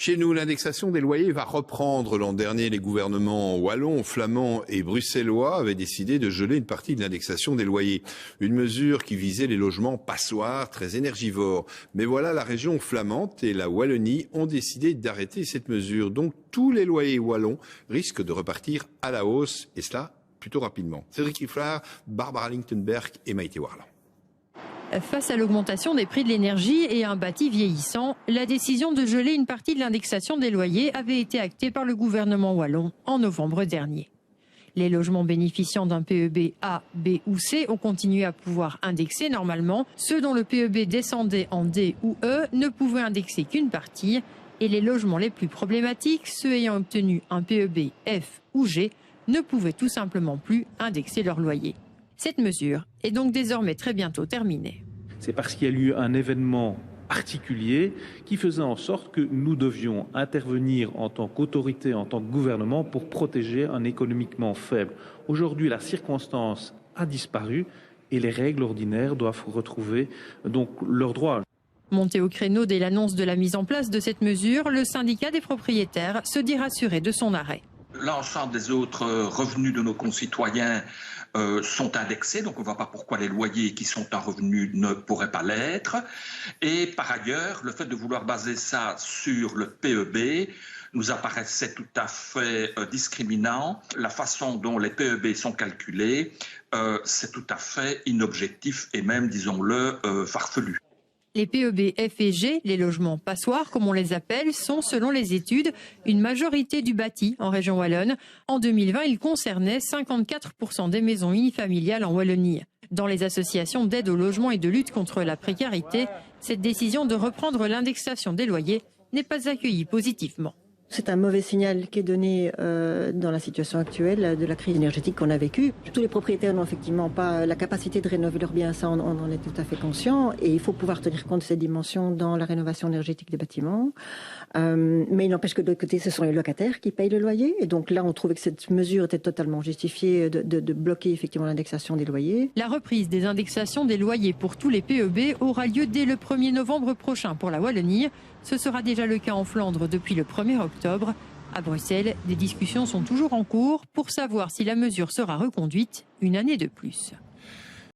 Chez nous, l'indexation des loyers va reprendre. L'an dernier, les gouvernements wallons, flamands et bruxellois avaient décidé de geler une partie de l'indexation des loyers. Une mesure qui visait les logements passoires très énergivores. Mais voilà, la région flamande et la Wallonie ont décidé d'arrêter cette mesure. Donc tous les loyers wallons risquent de repartir à la hausse, et cela plutôt rapidement. Cédric Ifrard, Barbara Lichtenberg et Maïté Warland. Face à l'augmentation des prix de l'énergie et à un bâti vieillissant, la décision de geler une partie de l'indexation des loyers avait été actée par le gouvernement wallon en novembre dernier. Les logements bénéficiant d'un PEB A, B ou C ont continué à pouvoir indexer normalement. Ceux dont le PEB descendait en D ou E ne pouvaient indexer qu'une partie. Et les logements les plus problématiques, ceux ayant obtenu un PEB F ou G, ne pouvaient tout simplement plus indexer leur loyer. Cette mesure est donc désormais très bientôt terminée. C'est parce qu'il y a eu un événement particulier qui faisait en sorte que nous devions intervenir en tant qu'autorité, en tant que gouvernement pour protéger un économiquement faible. Aujourd'hui, la circonstance a disparu et les règles ordinaires doivent retrouver donc leurs droits. Monté au créneau dès l'annonce de la mise en place de cette mesure, le syndicat des propriétaires se dit rassuré de son arrêt. L'ensemble des autres revenus de nos concitoyens sont indexés, donc on ne voit pas pourquoi les loyers qui sont un revenu ne pourraient pas l'être. Et par ailleurs, le fait de vouloir baser ça sur le PEB nous apparaissait tout à fait discriminant. La façon dont les PEB sont calculés, c'est tout à fait inobjectif et même, disons-le, farfelu. Les PEB F et G, les logements passoires comme on les appelle, sont selon les études une majorité du bâti en région wallonne. En 2020, ils concernaient 54% des maisons unifamiliales en Wallonie. Dans les associations d'aide au logement et de lutte contre la précarité, cette décision de reprendre l'indexation des loyers n'est pas accueillie positivement. C'est un mauvais signal qui est donné dans la situation actuelle de la crise énergétique qu'on a vécue. Tous les propriétaires n'ont effectivement pas la capacité de rénover leurs biens, ça on en est tout à fait conscient. Et il faut pouvoir tenir compte de cette dimension dans la rénovation énergétique des bâtiments. Mais il n'empêche que de l'autre côté, ce sont les locataires qui payent le loyer. Et donc là, on trouvait que cette mesure était totalement justifiée de bloquer effectivement l'indexation des loyers. La reprise des indexations des loyers pour tous les PEB aura lieu dès le 1er novembre prochain pour la Wallonie. Ce sera déjà le cas en Flandre depuis le 1er octobre. À Bruxelles, des discussions sont toujours en cours pour savoir si la mesure sera reconduite une année de plus.